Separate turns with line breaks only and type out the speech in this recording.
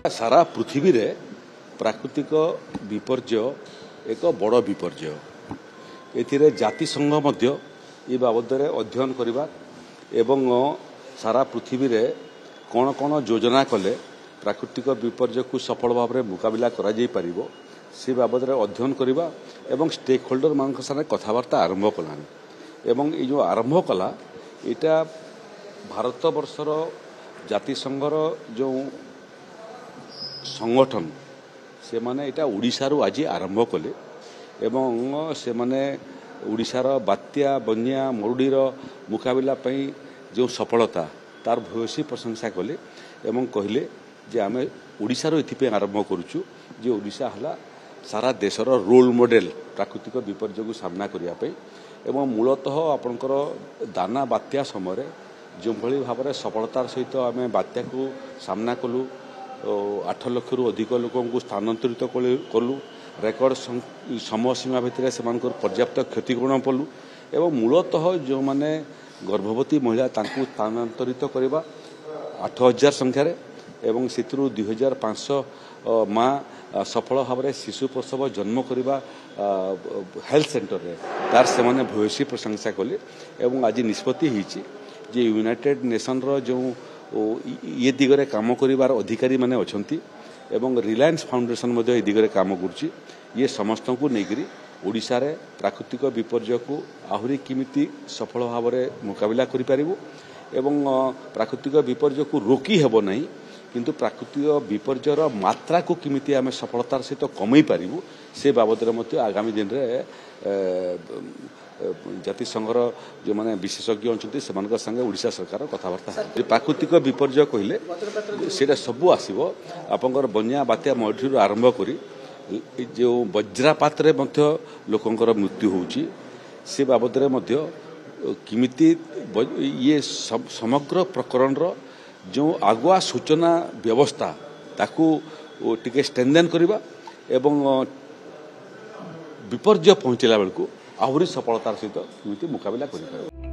सारा पृथ्वी रे प्राकृतिक विपर्य एक बड़ विपर्य एथिरे जातिसंघ मध्य ए बाबद अध्ययन करबा एवं सारा पृथ्वी रे कौन कौन योजना कले प्राकृतिक विपर्य को सफल भाव में मुकाबला करा जाई परिबो से बाबद अध्ययन करबा एवं स्टेक होल्डर मान साथ कथबार्ता आरंभ कलानी एवं ये जो आरंभ कला यहाँ भारत वर्षर जातिसंघर जो संगठन से माने इटा ओडिशा रू आज आरंभ कले एवं से माने ओडिशार बात्या बन्या मरुडीर मुकाबला पई जो सफलता तार भूयसी प्रशंसा कले एवं कहले जे आमे ओडिशा रो एथि पे आरंभ करूछु जे ओडिशा हला सारा देशर रोल मॉडल प्राकृतिक विपर्य को सामना करिया पे एवं मूलतः आपनकर दाना बात्या समय जो भली भाव में सफलतार सहित आम बात्या को सामना कलु 8 लाख रु अधिक लोक स्थानांतरित कलु रेकर्ड समय सीमा भितर से पर्याप्त क्षतिपूरण पलु एवं मूलतः जो माने गर्भवती महिला तांकु स्थानांतरित करवा 8000 संख्यार एवं से 2500 माँ सफल भाव में शिशु प्रसव जन्म करवा हेल्थ सेंटर रे तार से माने भूयसी प्रशंसा कले एवं आज निष्पत्ति होईची जे यूनाइटेड नेशन रो जो ये दिगरे काम करिवार अधिकारी माने अछंती एवं रिलायंस फाउंडेशन मध्य ए दिगरे काम करुची ये समस्त को नेकरी ओडिशा रे प्राकृतिक विपर्य को आहुरी किमिति सफल भाव में मुकाबला करि परिबो एवं प्राकृतिक विपर्य को रोकी हेबो नहीं किंतु प्राकृतिक विपर्यर मात्रा को किमिति आमे सफलतार सहित कमई पारिबु से बाबद मध्य आगामी दिन रे जातिसंघर जो माने विशेषज्ञ अच्छे से संगे ओडिशा सरकार कथबार्ता प्राकृतिक विपर्य कहले सेटा सबू आसीबो आपनकर बन्या बात्या मठिर आरंभ करी जो वज्रापात रे मध्य लोकंकर मृत्यु होउची से बाबद मध्य किमिति ये समग्र प्रकरण रो जो आगुआ सूचना व्यवस्था ताकू टिके स्ट्रेंथन करबा एवं विपर्य पहुंचला बेलू आहुरी सफलतार सहित मुकाबला करि